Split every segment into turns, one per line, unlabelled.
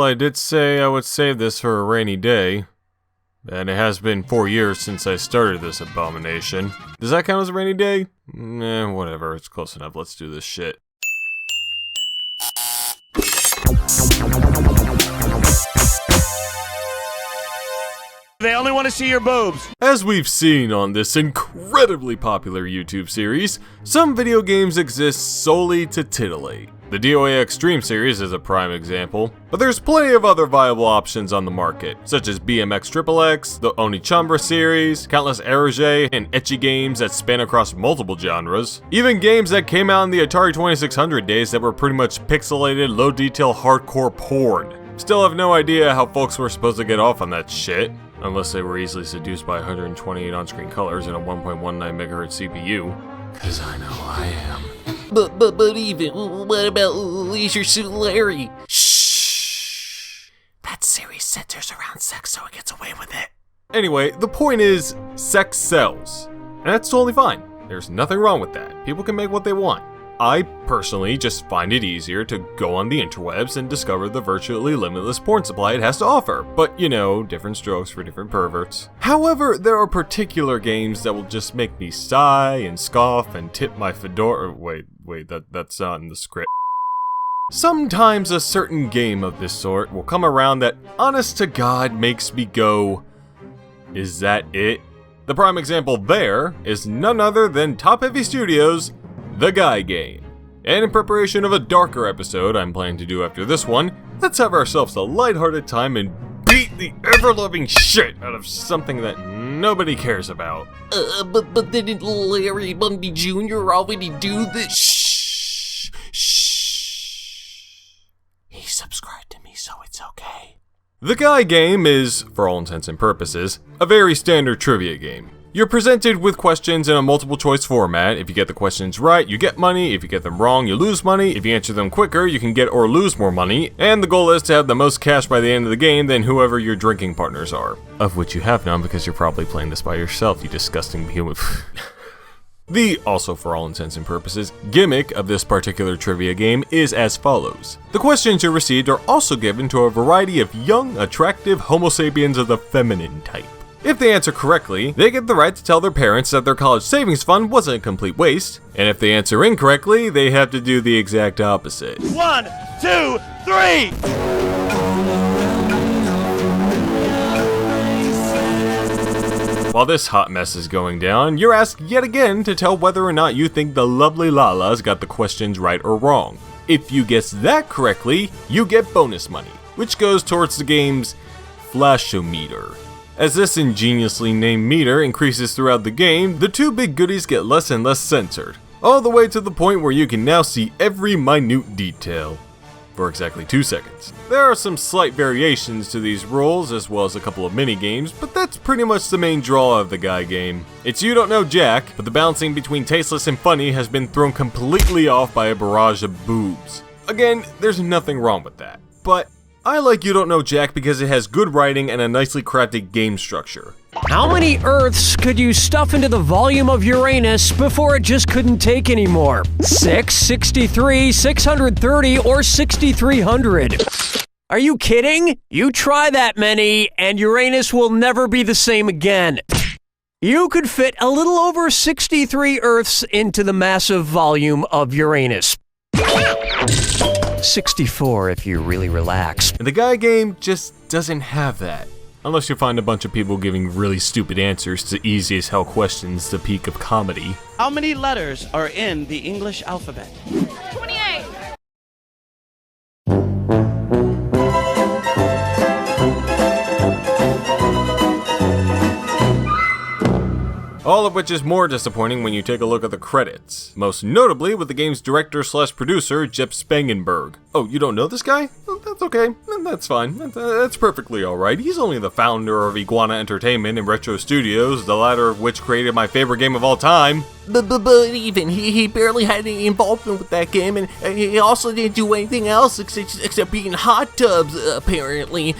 I did say I would save this for a rainy day. And it has been 4 years since I started this abomination. Does that count as a rainy day? Nah, whatever, it's close enough, let's do this shit.
They only want to see your boobs.
As we've seen on this incredibly popular YouTube series, some video games exist solely to titillate. The DOA Extreme series is a prime example, but there's plenty of other viable options on the market, such as BMX XXX, the Onichambra series, countless eroge and ecchi games that span across multiple genres, even games that came out in the Atari 2600 days that were pretty much pixelated, low-detail hardcore porn. Still have no idea how folks were supposed to get off on that shit, unless they were easily seduced by 128 on-screen colors and a 1.19 MHz CPU. Cause I know I am.
But even, what about Leisure Suit Larry?
Shh.
That series centers around sex, so it gets away with it.
Anyway, the point is, sex sells. And that's totally fine. There's nothing wrong with that. People can make what they want. I personally just find it easier to go on the interwebs and discover the virtually limitless porn supply it has to offer. But, you know, different strokes for different perverts. However, there are particular games that will just make me sigh and scoff and tip my fedora. Wait, that's not in the script. Sometimes a certain game of this sort will come around that, honest to God, makes me go, is that it? The prime example there is none other than Top Heavy Studios' The Guy Game. And in preparation of a darker episode I'm planning to do after this one, let's have ourselves a lighthearted time and beat the ever-loving shit out of something that nobody cares about.
But didn't Larry Bundy Jr. already do this?
Shh.
He subscribed to me, so it's okay.
The Guy Game is, for all intents and purposes, a very standard trivia game. You're presented with questions in a multiple choice format. If you get the questions right, you get money. If you get them wrong, you lose money. If you answer them quicker, you can get or lose more money. And the goal is to have the most cash by the end of the game than whoever your drinking partners are. Of which you have none because you're probably playing this by yourself, you disgusting human. The, also for all intents and purposes, gimmick of this particular trivia game is as follows. The questions you received are also given to a variety of young, attractive Homo sapiens of the feminine type. If they answer correctly, they get the right to tell their parents that their college savings fund wasn't a complete waste, and if they answer incorrectly, they have to do the exact opposite.
1, 2, 3!
While this hot mess is going down, you're asked yet again to tell whether or not you think the lovely Lalas got the questions right or wrong. If you guess that correctly, you get bonus money, which goes towards the game's flashometer. As this ingeniously named meter increases throughout the game, the two big goodies get less and less censored, all the way to the point where you can now see every minute detail for exactly 2 seconds. There are some slight variations to these rules, as well as a couple of mini games, but that's pretty much the main draw of the Guy Game. It's You Don't Know Jack, but the balancing between tasteless and funny has been thrown completely off by a barrage of boobs. Again, there's nothing wrong with that, but I like You Don't Know Jack because it has good writing and a nicely crafted game structure.
How many Earths could you stuff into the volume of Uranus before it just couldn't take anymore? 6, 63, 630, or 6,300? Are you kidding? You try that many, and Uranus will never be the same again. You could fit a little over 63 Earths into the massive volume of Uranus. 64 if you really relax.
And the Guy Game just doesn't have that. Unless you find a bunch of people giving really stupid answers to easy as hell questions, the peak of comedy.
How many letters are in the English alphabet?
28.
All of which is more disappointing when you take a look at the credits. Most notably with the game's director/producer, Jeff Spangenberg. Oh, you don't know this guy? Well, that's okay. That's fine. That's perfectly alright. He's only the founder of Iguana Entertainment and Retro Studios, the latter of which created my favorite game of all time.
But even, he barely had any involvement with that game, and he also didn't do anything else except be in hot tubs, apparently.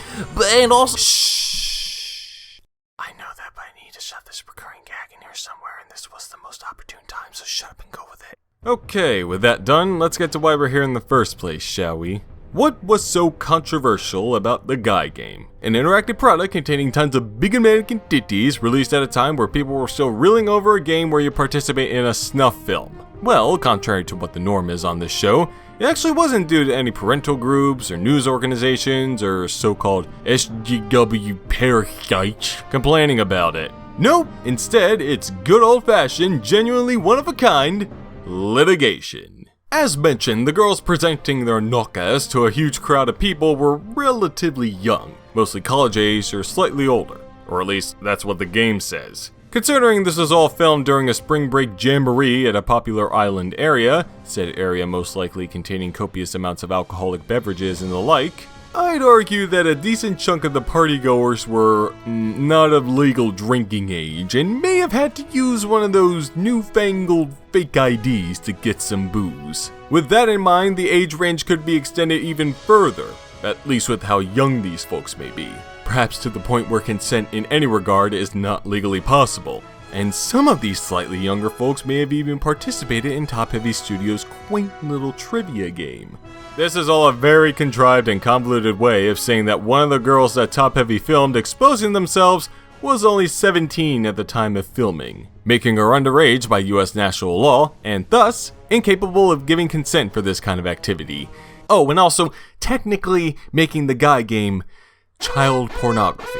And also...
Shh. I know that, but I need to shove this recurring gag in here somewhere, and this was the most opportune time, so shut up and go with it. Okay, with that done, let's get to why we're here in the first place, shall we? What was so controversial about the Guy game? An interactive product containing tons of big American titties released at a time where people were still reeling over a game where you participate in a snuff film. Well, contrary to what the norm is on this show, it actually wasn't due to any parental groups or news organizations or so-called SGW parasites complaining about it. Nope, instead it's good old-fashioned, genuinely one-of-a-kind litigation. As mentioned, the girls presenting their knockas to a huge crowd of people were relatively young, mostly college age or slightly older, or at least that's what the game says. Considering this was all filmed during a spring break jamboree at a popular island area, said area most likely containing copious amounts of alcoholic beverages and the like, I'd argue that a decent chunk of the partygoers were not of legal drinking age and may have had to use one of those newfangled fake IDs to get some booze. With that in mind, the age range could be extended even further, at least with how young these folks may be. Perhaps to the point where consent in any regard is not legally possible. And some of these slightly younger folks may have even participated in Top Heavy Studios' quaint little trivia game. This is all a very contrived and convoluted way of saying that one of the girls that Top Heavy filmed exposing themselves was only 17 at the time of filming, making her underage by US national law, and thus incapable of giving consent for this kind of activity. Oh, and also technically making the Guy game child pornography.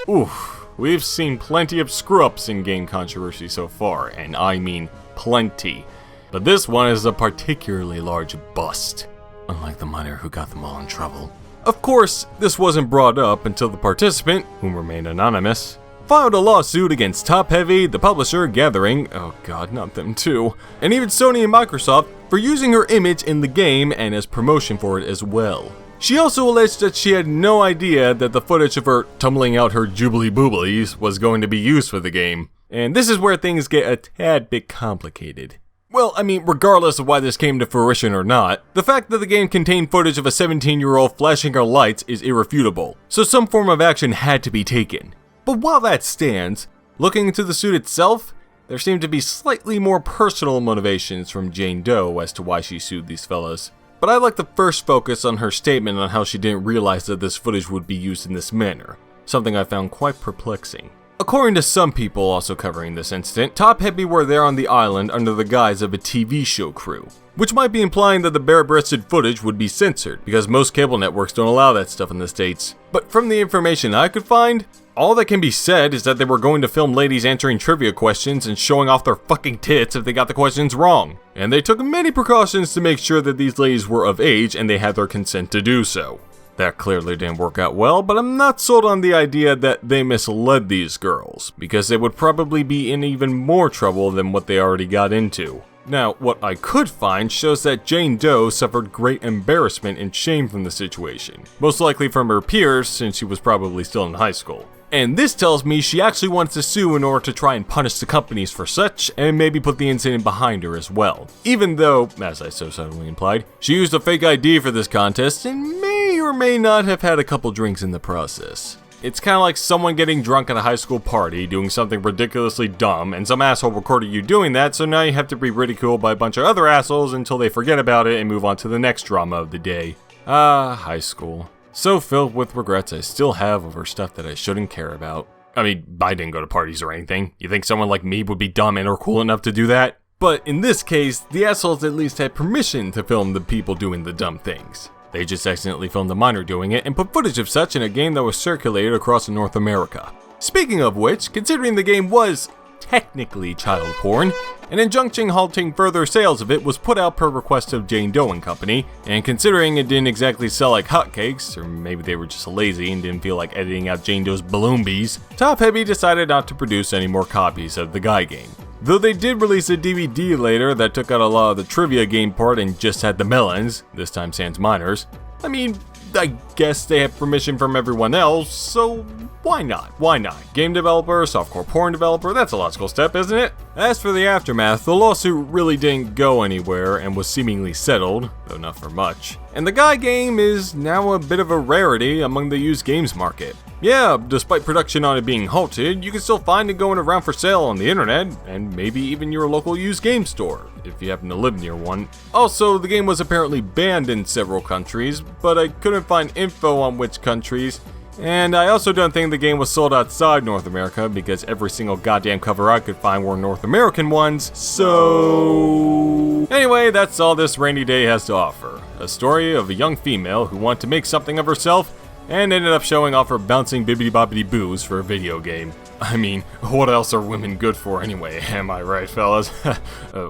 Oof. We've seen plenty of screw-ups in game controversy so far, and I mean plenty. But this one is a particularly large bust, unlike the minor who got them all in trouble. Of course, this wasn't brought up until the participant, whom remained anonymous, filed a lawsuit against Top Heavy, the publisher, Gathering, oh god, not them too, and even Sony and Microsoft for using her image in the game and as promotion for it as well. She also alleged that she had no idea that the footage of her tumbling out her jubilee booblies was going to be used for the game. And this is where things get a tad bit complicated. Well, I mean, regardless of why this came to fruition or not, the fact that the game contained footage of a 17-year-old flashing her lights is irrefutable, so some form of action had to be taken. But while that stands, looking into the suit itself, there seemed to be slightly more personal motivations from Jane Doe as to why she sued these fellas. But I'd like to first focus on her statement on how she didn't realize that this footage would be used in this manner, something I found quite perplexing. According to some people also covering this incident, Top Heavy were there on the island under the guise of a TV show crew, which might be implying that the bare-breasted footage would be censored, because most cable networks don't allow that stuff in the States. But from the information I could find, all that can be said is that they were going to film ladies answering trivia questions and showing off their fucking tits if they got the questions wrong. And they took many precautions to make sure that these ladies were of age and they had their consent to do so. That clearly didn't work out well, but I'm not sold on the idea that they misled these girls, because they would probably be in even more trouble than what they already got into. Now, what I could find shows that Jane Doe suffered great embarrassment and shame from the situation, most likely from her peers since she was probably still in high school. And this tells me she actually wants to sue in order to try and punish the companies for such, and maybe put the incident behind her as well. Even though, as I so subtly implied, she used a fake ID for this contest and may or may not have had a couple drinks in the process. It's kinda like someone getting drunk at a high school party, doing something ridiculously dumb, and some asshole recorded you doing that, so now you have to be ridiculed by a bunch of other assholes until they forget about it and move on to the next drama of the day. High school. So filled with regrets I still have over stuff that I shouldn't care about. I mean, I didn't go to parties or anything. You think someone like me would be dumb and or cool enough to do that? But in this case, the assholes at least had permission to film the people doing the dumb things. They just accidentally filmed a minor doing it and put footage of such in a game that was circulated across North America. Speaking of which, considering the game was technically child porn, an injunction halting further sales of it was put out per request of Jane Doe and Company, and considering it didn't exactly sell like hotcakes, or maybe they were just lazy and didn't feel like editing out Jane Doe's balloon bees, Top Heavy decided not to produce any more copies of the Guy game. Though they did release a DVD later that took out a lot of the trivia game part and just had the melons, this time sans minors. I mean, I guess they have permission from everyone else, so why not? Why not? Game developer, softcore porn developer, that's a logical step, isn't it? As for the aftermath, the lawsuit really didn't go anywhere and was seemingly settled, though not for much. And the Guy game is now a bit of a rarity among the used games market. Yeah, despite production on it being halted, you can still find it going around for sale on the internet, and maybe even your local used game store, if you happen to live near one. Also, the game was apparently banned in several countries, but I couldn't find info on which countries. And I also don't think the game was sold outside North America, because every single goddamn cover I could find were North American ones, so... Anyway, that's all this rainy day has to offer. A story of a young female who wanted to make something of herself, and ended up showing off her bouncing bibbidi-bobbidi-boos for a video game. I mean, what else are women good for anyway, am I right, fellas?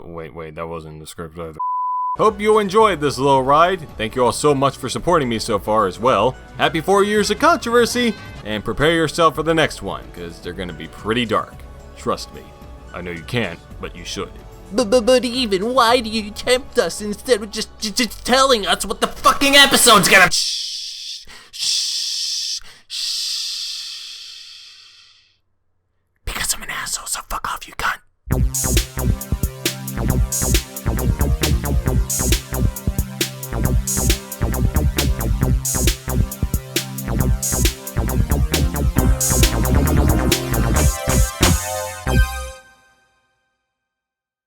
Wait, that wasn't in the script either. Hope you enjoyed this little ride. Thank you all so much for supporting me so far as well. Happy 4 years of controversy, and prepare yourself for the next one, because they're gonna be pretty dark. Trust me. I know you can't, but you should.
But even, why do you tempt us instead of just telling us what the fucking episode's gonna... Shh. Because I'm an asshole, so fuck off, you cunt.